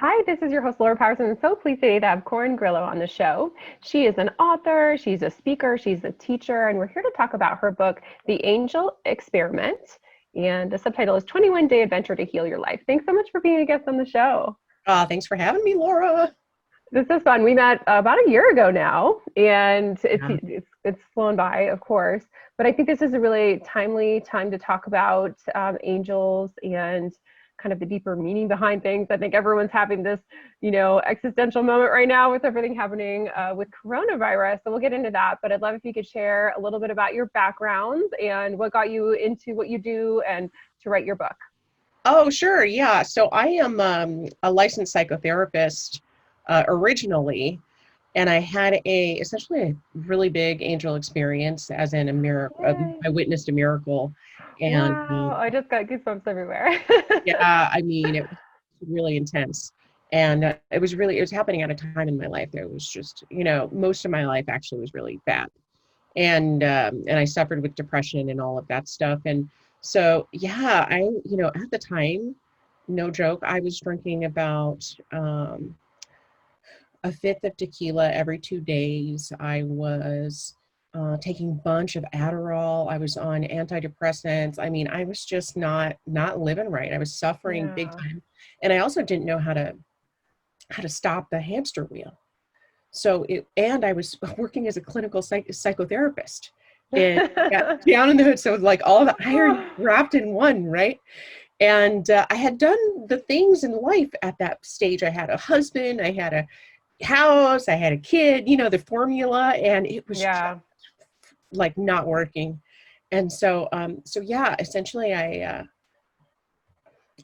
Hi, this is your host, Laura Powers, and I'm so pleased today to have Corin Grillo on the show. She is an author, she's a speaker, she's a teacher, and we're here to talk about her book, The Angel Experiment. And the subtitle is 21-Day Adventure to Heal Your Life. Thanks so much for being a guest on the show. Thanks for having me, Laura. This is fun. We met about a year ago now, and Yeah. it's flown by, of course. But I think this is a really timely time to talk about angels and kind of the deeper meaning behind things. I think everyone's having this, existential moment right now with everything happening with coronavirus. So we'll get into that. But I'd love if you could share a little bit about your background and what got you into what you do and to write your book. Oh, sure. Yeah. So I am a licensed psychotherapist originally, and I had essentially a really big angel experience, as in a miracle. Yay. I witnessed a miracle, and Wow, I just got goosebumps everywhere. yeah, I mean, it was really intense, and it was happening at a time in my life that was just, most of my life actually was really bad. And I suffered with depression and all of that stuff. And so, yeah, at the time, no joke, I was drinking about a fifth of tequila every 2 days. I was taking a bunch of Adderall. I was on antidepressants. I mean, I was just not living right. I was suffering big Yeah. time, and I also didn't know how to stop the hamster wheel. And I was working as a clinical psychotherapist and down in the hood. So like all the iron wrapped in one, right? And I had done the things in life at that stage. I had a husband, I had a house, I had a kid, the formula, and it was just Yeah. like not working. And so yeah, essentially I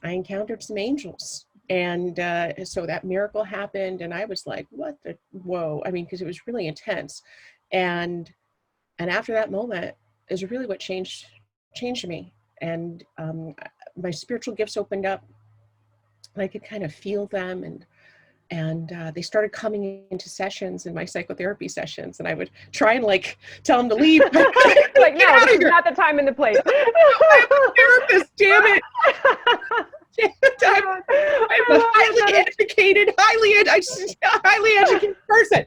encountered some angels. And so that miracle happened, and I was like, "What the whoa?" I mean, because it was really intense, and and after that moment is really what changed me, and my spiritual gifts opened up, and I could kind of feel them, and they started coming into sessions in my psychotherapy sessions, and I would try and like tell them to leave. Like, Get no, out this of is here! not the time and the place. I'm a therapist, damn it! I'm a highly educated person.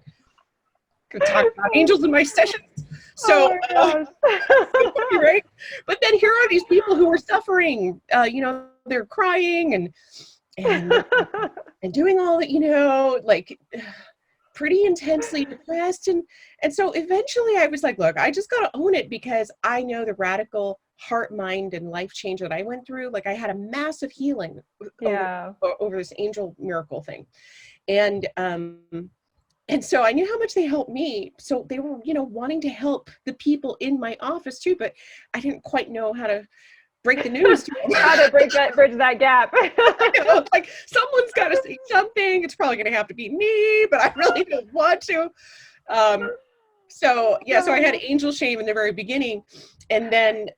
Could talk about angels in my sessions. So, Oh my right? But then here are these people who are suffering. They're crying and gosh. and doing all that, like pretty intensely depressed. And so eventually I was like, look, I just got to own it, because I know the radical heart, mind, and life change that I went through. Like I had a massive healing Yeah. over this angel miracle thing. And and so I knew how much they helped me. So they were, wanting to help the people in my office too, but I didn't quite know how to break the news to them. How to bridge that gap. Like someone's got to say something. It's probably going to have to be me, but I really don't want to. So yeah, so I had angel shame in the very beginning, and then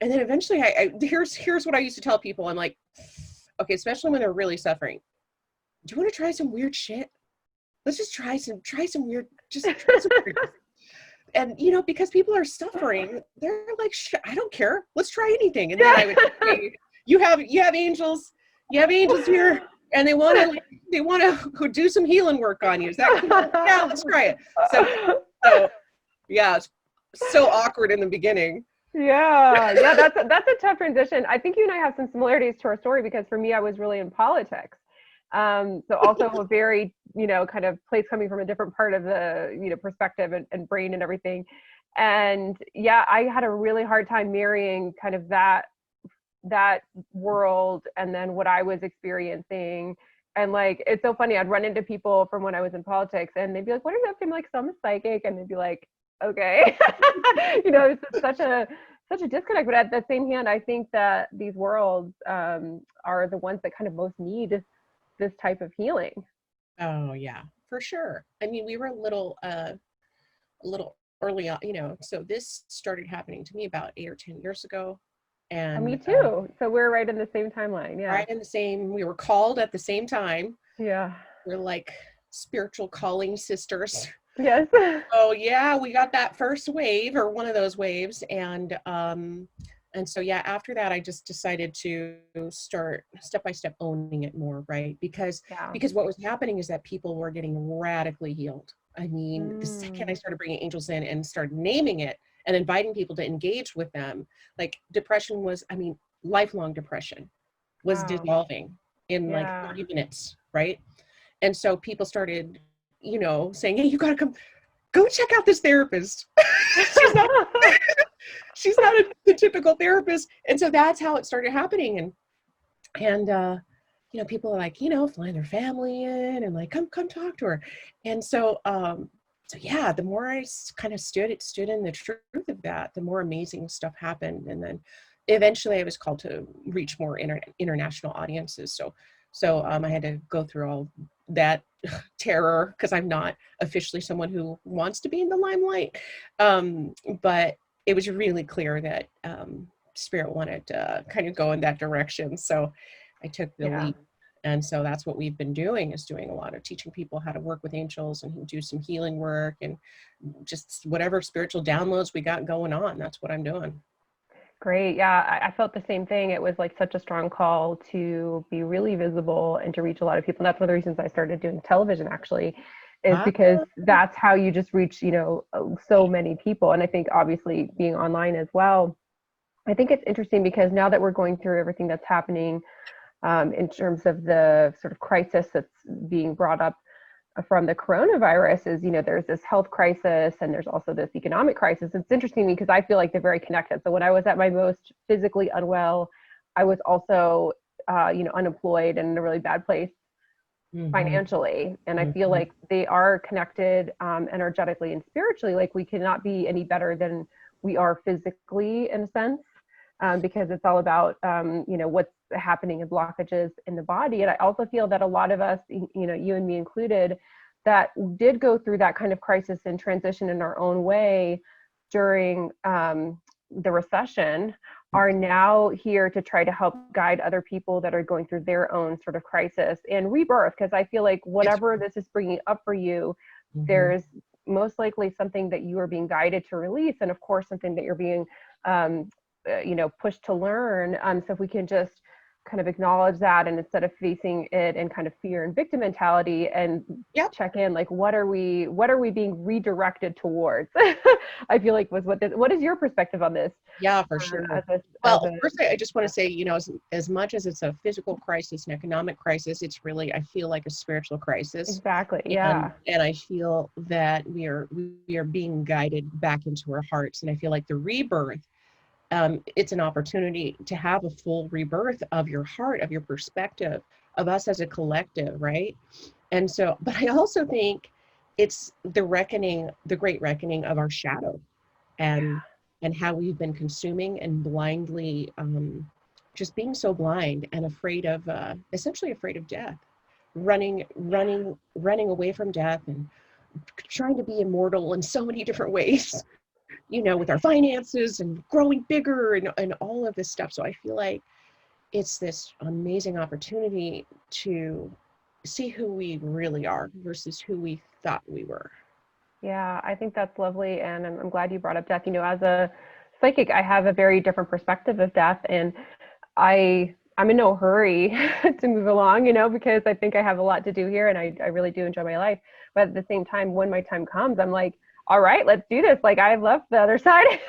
eventually here's what I used to tell people. I'm like, okay, especially when they're really suffering. Do you want to try some weird shit? Let's just try some weird, just try some weird. And because people are suffering, they're like, I don't care. Let's try anything. And then I would say, you have angels, here, and they want to do some healing work on you. Is that cool? Yeah, let's try it. So yeah, it's so awkward in the beginning. Yeah, that's a tough transition. I think you and I have some similarities to our story, because for me, I was really in politics. So also a very, kind of place coming from a different part of the, perspective and brain and everything. And yeah, I had a really hard time marrying kind of that world and then what I was experiencing. And like, it's so funny, I'd run into people from when I was in politics and they'd be like, what are you up to? I'm like, so I'm a psychic. And they'd be like, okay. It's just such a disconnect. But at the same hand, I think that these worlds are the ones that kind of most need this type of healing. Oh yeah, for sure. I mean, we were a little early on, so this started happening to me about 8 or 10 years ago. Me And too. So we're right in the same timeline. Yeah. right in the same, we were called at the same time. Yeah. We're like spiritual calling sisters. Yes. Oh yeah, we got that first wave, or one of those waves, and And so, yeah, after that, I just decided to start step by step owning it more, right? Yeah. Because what was happening is that people were getting radically healed. I mean, the second I Mm. started bringing angels in and started naming it and inviting people to engage with them, like depression was, I mean, lifelong depression was Wow. dissolving in like Yeah. 30 minutes, right? And so people started, saying, hey, you got to come, go check out this therapist. she's not she's not the typical therapist. And so that's how it started happening. And people are like, flying their family in and like, come talk to her. And so yeah, the more I kind of stood in the truth of that, the more amazing stuff happened. And then eventually I was called to reach more international audiences. So I had to go through all that terror, because I'm not officially someone who wants to be in the limelight. But it was really clear that Spirit wanted to kind of go in that direction. So I took the Yeah. leap. And so that's what we've been doing, is doing a lot of teaching people how to work with angels and do some healing work and just whatever spiritual downloads we got going on. That's what I'm doing. Great. Yeah, I felt the same thing. It was like such a strong call to be really visible and to reach a lot of people. And that's one of the reasons I started doing television, actually, is Ah, because that's how you just reach, so many people. And I think obviously being online as well, I think it's interesting because now that we're going through everything that's happening in terms of the sort of crisis that's being brought up from the coronavirus is, there's this health crisis and there's also this economic crisis. It's interesting because I feel like they're very connected. So when I was at my most physically unwell, I was also, unemployed and in a really bad place mhm, financially. And I feel mhm. like they are connected energetically and spiritually. Like we cannot be any better than we are physically in a sense. Because it's all about what's happening in blockages in the body. And I also feel that a lot of us, you and me included, that did go through that kind of crisis and transition in our own way during the recession, are now here to try to help guide other people that are going through their own sort of crisis and rebirth. Because I feel like It's whatever this is bringing up for you, mhm. there's most likely something that you are being guided to release, and of course something that you're being um, pushed to learn. So if we can just kind of acknowledge that, and instead of facing it in kind of fear and victim mentality, and Yep. check in, like what are we being redirected towards? I feel like what is your perspective on this? Yeah, for sure. As a as Well, a first, I just want to say, as much as it's a physical crisis, an economic crisis, it's really, I feel like, a spiritual crisis. exactly, And yeah, and I feel that we are being guided back into our hearts. And I feel like the rebirth, it's an opportunity to have a full rebirth of your heart, of your perspective, of us as a collective, right? And so, but I also think it's the reckoning, the great reckoning of our shadow, and how we've been consuming and blindly, just being so blind and afraid of, essentially afraid of death, running away from death, and trying to be immortal in so many different ways, with our finances and growing bigger, and all of this stuff. So I feel like it's this amazing opportunity to see who we really are versus who we thought we were. yeah, I think that's lovely, and I'm glad you brought up death. As a psychic, I have a very different perspective of death, and I'm in no hurry to move along, because I think I have a lot to do here, and I really do enjoy my life. But at the same time, when my time comes, I'm like, all right, let's do this. Like I've left the other side,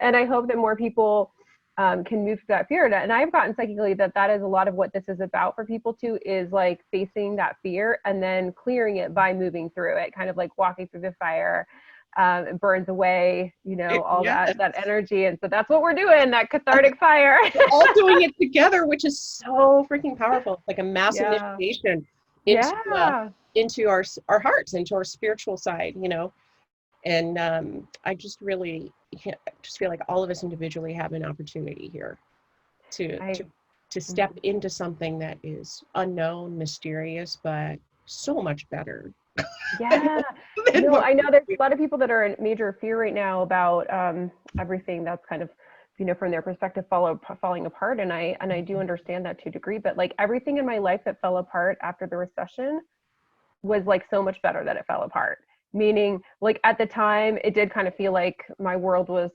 and I hope that more people can move through that fear. And I've gotten psychically that is a lot of what this is about for people too, is like facing that fear and then clearing it by moving through it, kind of like walking through the fire. It burns away, all Yeah, that energy. And so that's what we're doing, that cathartic fire. we're all doing it together, which is so freaking powerful. It's like a mass Yeah. initiation into Yeah. into our hearts, into our spiritual side. And I just really, just feel like all of us individually have an opportunity here to I to to step mhm. into something that is unknown, mysterious, but so much better than, Yeah. than No, what I know we're there's doing. a lot of people that are in major fear right now about everything that's kind of, from their perspective, falling apart. And I do understand that to a degree, but like everything in my life that fell apart after the recession was like so much better that it fell apart. Meaning, like at the time, it did kind of feel like my world was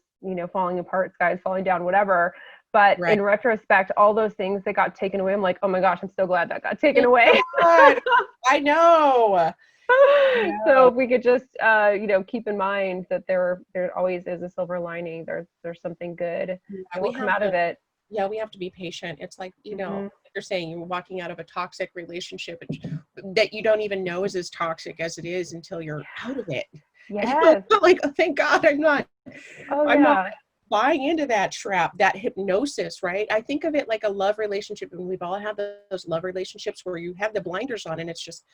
falling apart, skies falling down, whatever. But in retrospect, all those things that got taken away, I'm like, oh my gosh, I'm so glad that got taken away. I know. So if we could just, keep in mind that there always is a silver lining. There's something good that will come out of it. Yeah, we have to be patient. It's like, like you're saying, you're walking out of a toxic relationship that you don't even know is as toxic as it is until you're out of it. Yes. And like, oh, thank God I'm not not buying into that trap, that hypnosis, right? I think of it like a love relationship, and we've all had those love relationships where you have the blinders on and it's just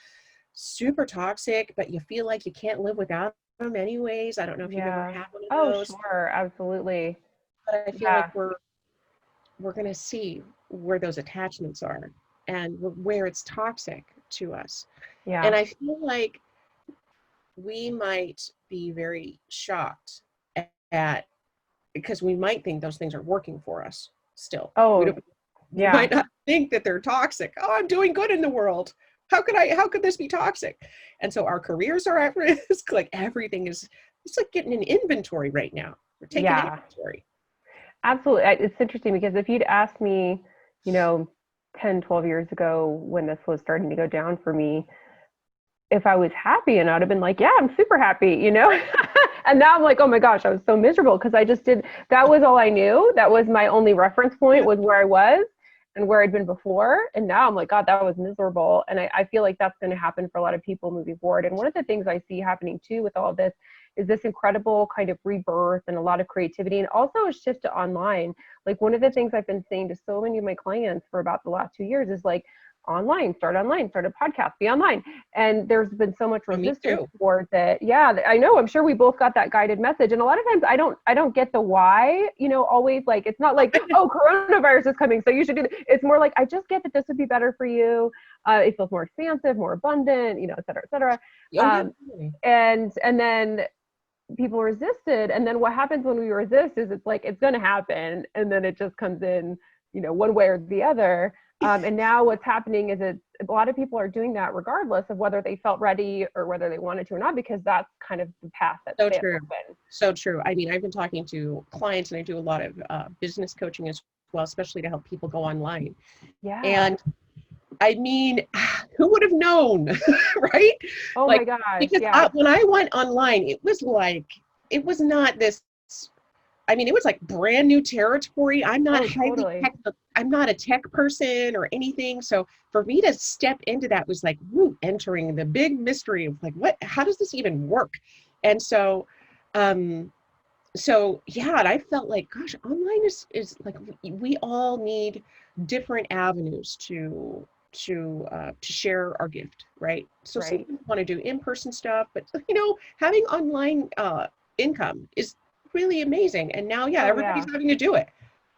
super toxic, but you feel like you can't live without them anyways. I don't know if you've ever had one of those. Oh, sure, absolutely. But I feel like we're going to see where those attachments are and where it's toxic to us. Yeah. And I feel like we might be very shocked at because we might think those things are working for us still. Oh, we might not think that they're toxic. Oh, I'm doing good in the world. How could this be toxic? And so our careers are at risk. Like everything it's like getting an inventory right now. We're taking inventory. Absolutely. It's interesting because if you'd asked me, 10, 12 years ago when this was starting to go down for me, if I was happy, and I'd have been like, yeah, I'm super happy, And now I'm like, oh my gosh, I was so miserable because that was all I knew. That was my only reference point, was where I was and where I'd been before. And now I'm like, God, that was miserable. And I feel like that's going to happen for a lot of people moving forward. And one of the things I see happening too with all of this is this incredible kind of rebirth and a lot of creativity, and also a shift to online. Like one of the things I've been saying to so many of my clients for about the last 2 years is like, start a podcast, be online. And there's been so much resistance towards it. Yeah, I know. I'm sure we both got that guided message. And a lot of times I don't get the why, always. Like, it's not like, oh, coronavirus is coming, so you should do it. It's more like, I just get that this would be better for you. It feels more expansive, more abundant, et cetera, et cetera. And then people resisted. And then what happens when we resist is it's like, it's going to happen. And then it just comes in, one way or the other. And now what's happening is a lot of people are doing that regardless of whether they felt ready or whether they wanted to or not, because that's kind of the path that's so true. So true. I mean, I've been talking to clients, and I do a lot of business coaching as well, especially to help people go online. Yeah. And I mean, who would have known, right? Oh my gosh. Because when I went online, it was not this. I mean, it was like brand new territory. I'm not I'm not a tech person or anything. So for me to step into that was like, entering the big mystery of like, how does this even work? And so, and I felt like, gosh, online is like, we all need different avenues to share our gift, right? So some people want to do in-person stuff, but having online income is really amazing. And now, everybody's having to do it.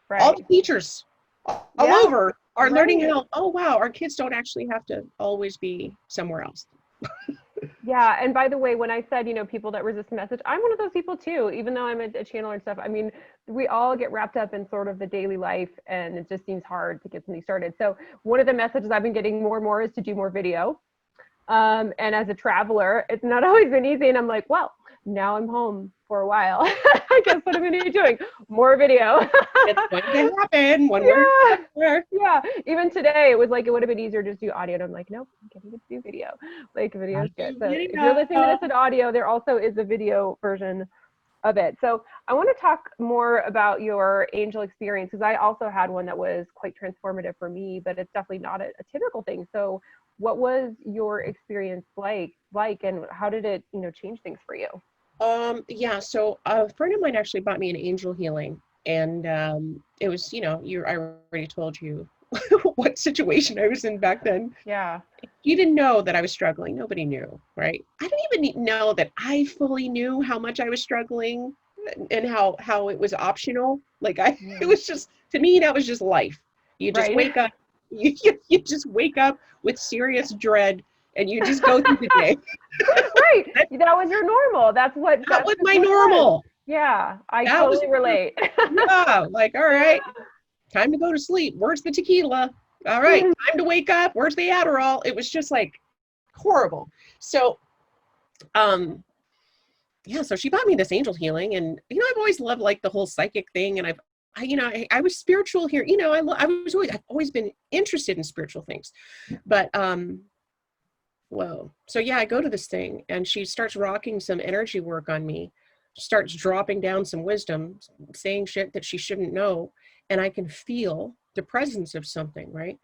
Right. All the teachers all over are learning how, oh wow, our kids don't actually have to always be somewhere else. Yeah. And by the way, when I said, people that resist the message, I'm one of those people too, even though I'm a channeler and stuff. I mean, we all get wrapped up in sort of the daily life, and it just seems hard to get something started. So one of the messages I've been getting more and more is to do more video. And as a traveler, it's not always been easy. And I'm like, well, now I'm home for a while. I guess what I'm going to be doing, more video. It's going to happen one way. Yeah. Even today, it was like, it would have been easier to just do audio. And I'm like, nope, I'm getting to do video. Like, video is good. So if you're listening to this in audio, there also is a video version of it. So I want to talk more about your angel experience, because I also had one that was quite transformative for me, but it's definitely not a typical thing. So what was your experience like, and how did it, change things for you? So a friend of mine actually bought me an angel healing, and it was, I already told you what situation I was in back then. Yeah. You didn't know that I was struggling. Nobody knew, right? I didn't even know that I fully knew how much I was struggling and how it was optional. Like it was just, to me, that was just life. You just wake up, you just wake up with serious dread, and you just go through the day. Right. That was your normal. That was my normal. Yeah. I totally relate. Yeah. Like, all right, time to go to sleep. Where's the tequila? All right. Time to wake up. Where's the Adderall? It was just like horrible. So, yeah, so she bought me this angel healing, and I've always loved like the whole psychic thing, and I was spiritual here. I've always been interested in spiritual things, but whoa. So yeah, I go to this thing, and she starts rocking some energy work on me, starts dropping down some wisdom, saying shit that she shouldn't know, and I can feel the presence of something, right?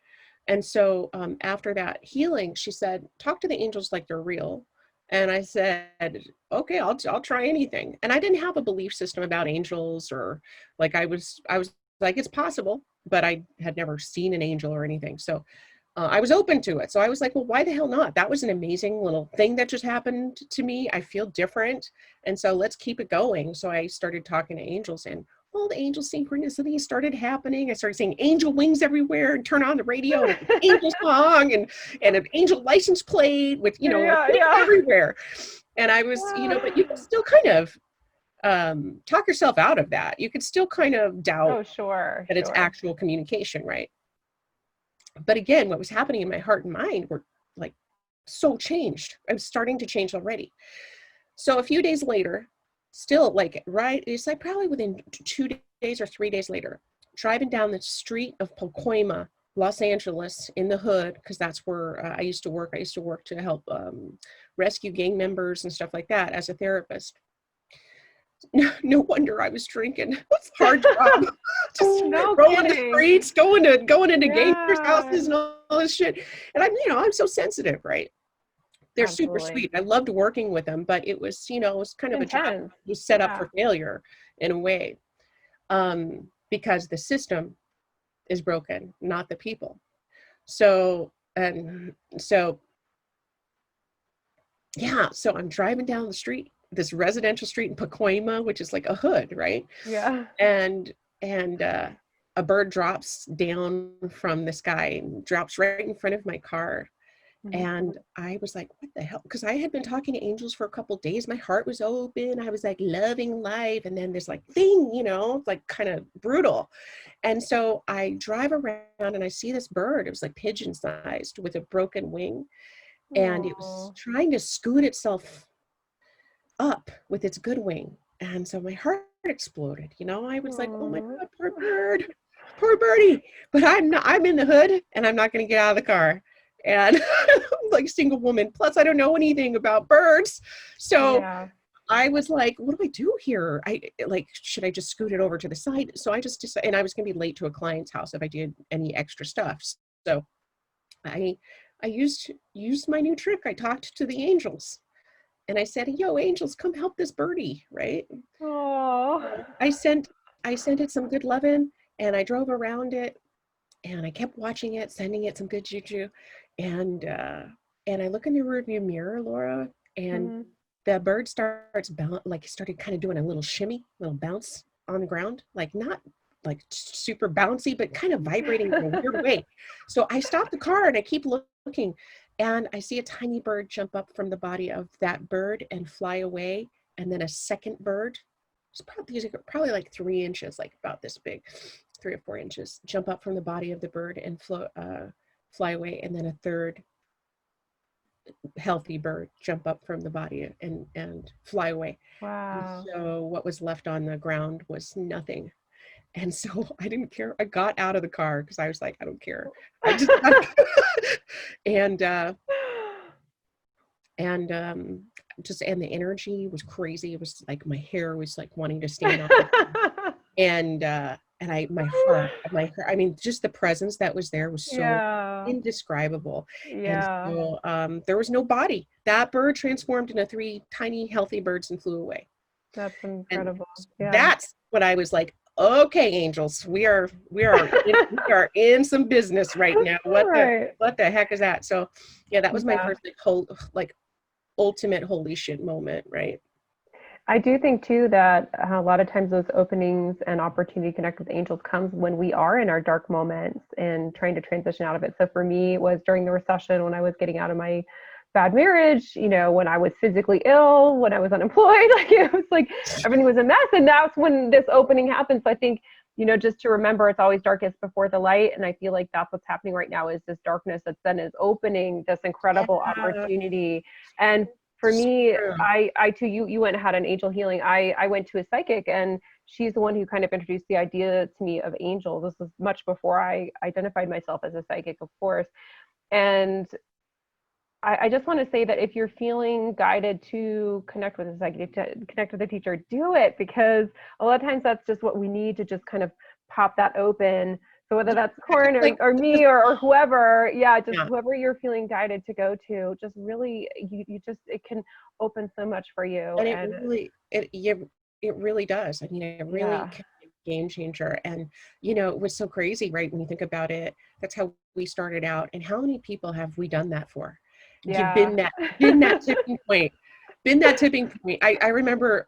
And so after that healing, she said, "Talk to the angels like they're real." And I said, "Okay, I'll try anything." And I didn't have a belief system about angels, or like I was like, it's possible, but I had never seen an angel or anything. So I was open to it. So I was like, well, why the hell not? That was an amazing little thing that just happened to me. I feel different. And so let's keep it going. So I started talking to angels, and all the angel synchronicities started happening. I started seeing angel wings everywhere, and turn on the radio and an angel song and an angel license plate with, everywhere. And I was, but you can still kind of talk yourself out of that. You could still kind of doubt that it's actual communication, right? But again, what was happening in my heart and mind were like so changed. I was starting to change already. So a few days later, still like, right, it's like probably within 2 days or 3 days later, driving down the street of Pacoima, Los Angeles, in the hood, because that's where I used to work. I used to work to help rescue gang members and stuff like that as a therapist. No wonder I was drinking. It's a hard job. Just rolling the streets, going into gangsters' houses and all this shit. And I'm so sensitive, right? They're super sweet. I loved working with them, but it was, it was kind of intense. A job. It was set up for failure in a way, because the system is broken, not the people. So I'm driving down the street, this residential street in Pacoima, which is like a hood, right? Yeah. And a bird drops down from the sky and drops right in front of my car. Mm-hmm. And I was like, what the hell? Because I had been talking to angels for a couple of days. My heart was open. I was like loving life. And then this like thing, like kind of brutal. And so I drive around and I see this bird. It was like pigeon sized with a broken wing. And it was trying to scoot itself up with its good wing. And so my heart exploded. I was like, oh my God, poor bird, poor birdie. But I'm in the hood, and I'm not going to get out of the car. And I'm like a single woman. Plus, I don't know anything about birds. So I was like, what do I do here? Should I just scoot it over to the side? So I just decided, and I was going to be late to a client's house if I did any extra stuff. So I used my new trick. I talked to the angels. And I said, yo, angels, come help this birdie, right? Oh. I sent it some good loving, and I drove around it, and I kept watching it, sending it some good juju. And I look in the rearview mirror, Laura, and the bird started kind of doing a little shimmy, little bounce on the ground, like not like super bouncy, but kind of vibrating in a weird way. So I stopped the car and I keep looking. And I see a tiny bird jump up from the body of that bird and fly away. And then a second bird, these are probably like 3 inches, like about this big, 3 or 4 inches, jump up from the body of the bird and fly away. And then a third healthy bird jump up from the body and fly away. Wow. And so what was left on the ground was nothing. And so I didn't care. I got out of the car because I was like, I don't care. I just and the energy was crazy. It was like my hair was like wanting to stand up. My heart, I mean, just the presence that was there was so indescribable. Yeah. And so there was no body. That bird transformed into 3 tiny healthy birds and flew away. That's incredible. That's what I was like, okay, angels, we are in some business right now. What the heck is that? So yeah, that was my first ultimate holy shit moment, right? I do think too that a lot of times those openings and opportunity to connect with angels comes when we are in our dark moments and trying to transition out of it. So for me, it was during the recession when I was getting out of my bad marriage, when I was physically ill, when I was unemployed, like it was like everything was a mess. And that's when this opening happens. So I think, just to remember it's always darkest before the light. And I feel like that's what's happening right now is this darkness that then is opening this incredible opportunity. And for me, True. I too, you went and had an angel healing. I went to a psychic, and she's the one who kind of introduced the idea to me of angels. This was much before I identified myself as a psychic, of course. And I just want to say that if you're feeling guided to connect with a psychic, to connect with a teacher, do it, because a lot of times that's just what we need to just kind of pop that open. So whether that's Corin or me or whoever, just whoever you're feeling guided to go to, just really, you just, it can open so much for you. And it really does. I mean, it really can be a game changer. And, it was so crazy, right? When you think about it, that's how we started out. And how many people have we done that for? Yeah. Been that tipping point. I remember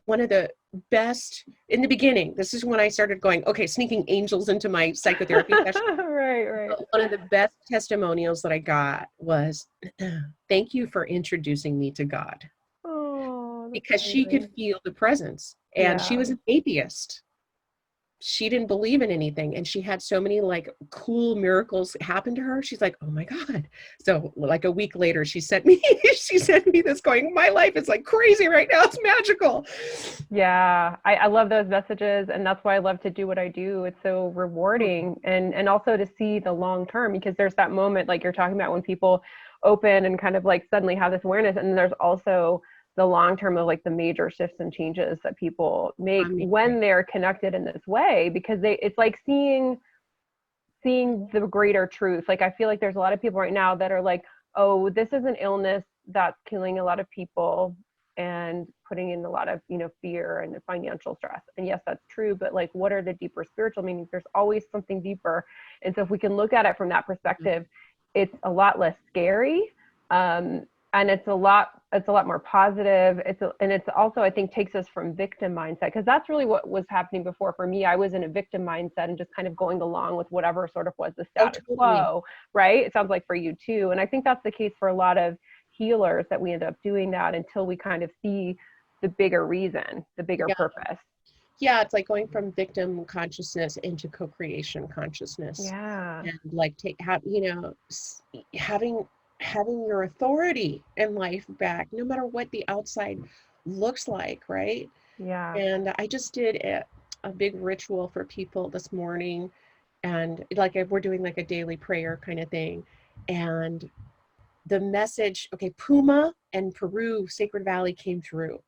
one of the best in the beginning. This is when I started going, okay, sneaking angels into my psychotherapy session. Right. One of the best testimonials that I got was, thank you for introducing me to God. Oh, because she could feel the presence, and she was an atheist. She didn't believe in anything, and she had so many like cool miracles happen to her. She's like, oh my God. So like a week later, she sent me this going, my life is like crazy right now. It's magical. Yeah. I love those messages. And that's why I love to do what I do. It's so rewarding. And also to see the long term, because there's that moment, like you're talking about, when people open and kind of like suddenly have this awareness. And there's also the long term of like the major shifts and changes that people make when they're connected in this way, because it's like seeing the greater truth. Like, I feel like there's a lot of people right now that are like, oh, this is an illness that's killing a lot of people and putting in a lot of, fear and financial stress. And yes, that's true. But like, what are the deeper spiritual meanings? There's always something deeper. And so if we can look at it from that perspective, it's a lot less scary. And it's a lot more positive. It's also, I think, takes us from victim mindset, because that's really what was happening before for me. I was in a victim mindset and just kind of going along with whatever sort of was the status quo, right? It sounds like for you too. And I think that's the case for a lot of healers, that we end up doing that until we kind of see the bigger reason, the bigger purpose. Yeah, it's like going from victim consciousness into co-creation consciousness. Yeah. And like having your authority in life back, no matter what the outside looks like, right? Yeah. And I just did a big ritual for people this morning, and like we're doing like a daily prayer kind of thing. And the message, Puma and Peru, Sacred Valley came through.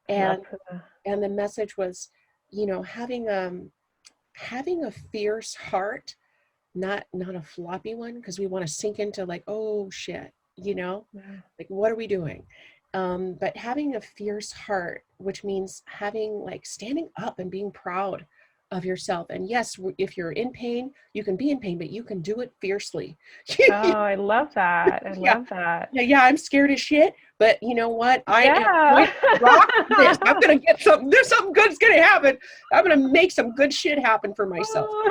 And the message was, having a fierce heart, not a floppy one, because we want to sink into like, oh shit, like what are we doing? But having a fierce heart, which means standing up and being proud of yourself. And yes, if you're in pain, you can be in pain, but you can do it fiercely. Oh, I love that. I love that. Yeah, I'm scared as shit, but you know what? I am going to rock this. I'm going to get something. There's something good's going to happen. I'm going to make some good shit happen for myself. Oh,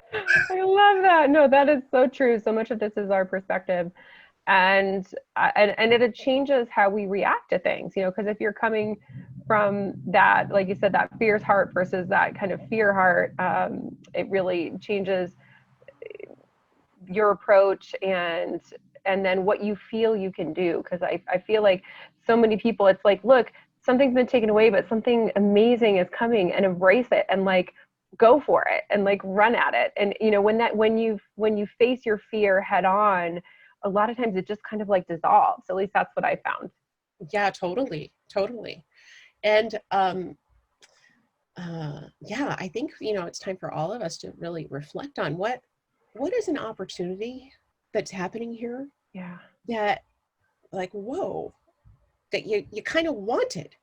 I love that. No, that is so true. So much of this is our perspective. And it changes how we react to things, because if you're coming from that, like you said, that fierce heart versus that kind of fear heart, it really changes your approach and then what you feel you can do. Because I feel like so many people, it's like, look, something's been taken away, but something amazing is coming, and embrace it and like go for it and like run at it. And when you face your fear head on, a lot of times it just kind of like dissolves. At least that's what I found. Yeah, totally. And I think it's time for all of us to really reflect on what is an opportunity that's happening here. Yeah. That like, whoa, that you kind of wanted.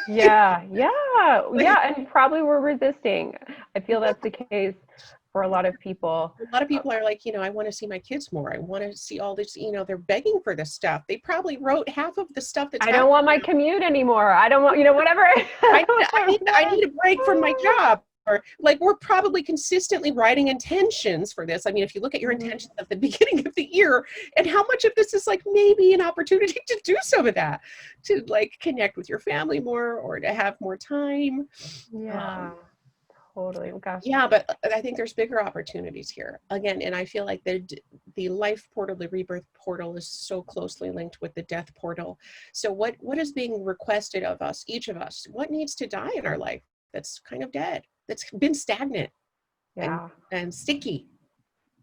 Yeah. And probably we're resisting. I feel that's the case for a lot of people. A lot of people are like, I want to see my kids more. I want to see all this, they're begging for this stuff. They probably wrote half of the stuff that's I don't want my commute anymore. I don't want, whatever. I need a break from my job. Or like, we're probably consistently writing intentions for this. I mean, if you look at your intentions at the beginning of the year, and how much of this is like maybe an opportunity to do some of that, to like connect with your family more, or to have more time. Yeah. Totally. Oh, gosh. Yeah, but I think there's bigger opportunities here again, and I feel like the life portal, the rebirth portal, is so closely linked with the death portal. So what is being requested of us, each of us? What needs to die in our life that's kind of dead, that's been stagnant and Yeah, and sticky?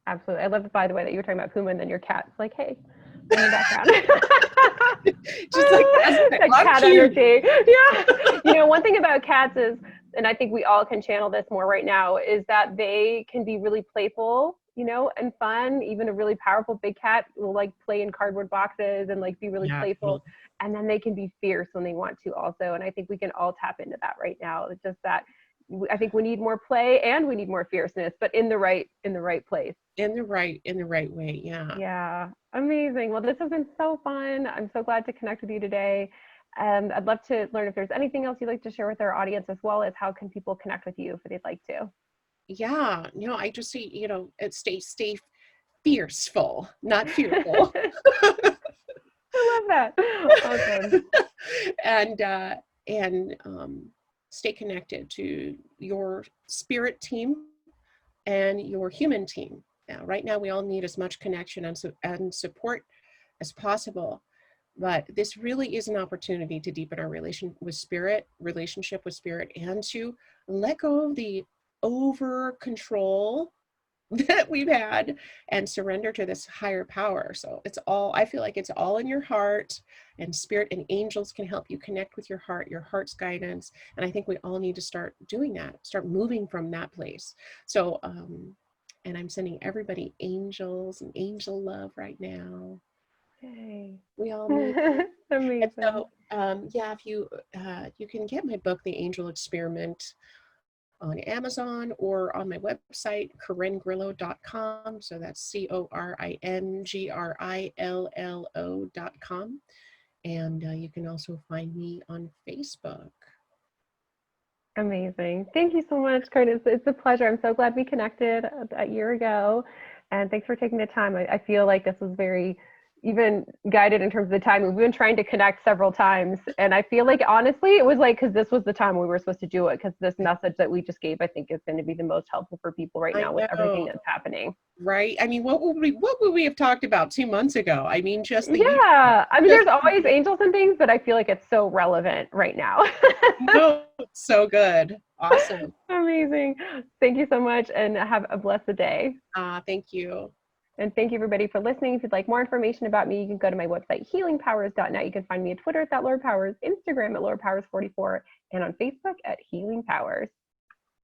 absolutely. I love, by the way, that you were talking about Puma and then your cat's like, hey, in the background. Just like that's That I'm cat cute. energy. Yeah. You know, one thing about cats is, and I think we all can channel this more right now, is that they can be really playful, you know, and fun. Even a really powerful big cat will like play in cardboard boxes and like be really Yeah, playful. And then they can be fierce when they want to also. And I think we can all tap into that right now. It's just that I think we need more play and we need more fierceness, but in the right place. in the right way. Yeah. Yeah, amazing. Well, this has been so fun. I'm so glad to connect with you today. And I'd love to learn if there's anything else you'd like to share with our audience, as well as how can people connect with you if they'd like to. Yeah, no, I just see, stay fierceful, not fearful. I love that. Awesome. and uh and stay connected to your spirit team and your human team. Now, right now we all need as much connection and support as possible, but this really is an opportunity to deepen our relationship with spirit, and to let go of the over control that we've had and surrender to this higher power. So I feel like it's all in your heart, and spirit and angels can help you connect with your heart's guidance. And I think we all need to start doing that, start moving from that place. So, and I'm sending everybody angels and angel love right now. Yay. We all need it. And Amazing. so, yeah, if you can get my book, The Angel Experiment, on Amazon or on my website, coringrillo.com. So that's CORINGRILLO.com. And you can also find me on Facebook. Amazing. Thank you so much, Curtis. It's a pleasure. I'm so glad we connected a year ago. And thanks for taking the time. I feel like this was very even guided in terms of the time. We've been trying to connect several times. And I feel like, honestly, it was like, because this was the time we were supposed to do it, because this message that we just gave, I think, is going to be the most helpful for people right now with everything that's happening. Right? I mean, what would we have talked about 2 months ago? I mean, just the Yeah. I mean, there's always angels and things, but I feel like it's so relevant right now. No, so good. Awesome. Amazing. Thank you so much, and have a blessed day. Thank you. And thank you, everybody, for listening. If you'd like more information about me, you can go to my website, healingpowers.net. You can find me on Twitter at @LauraPowers, Instagram at LauraPowers44, and on Facebook at Healing Powers.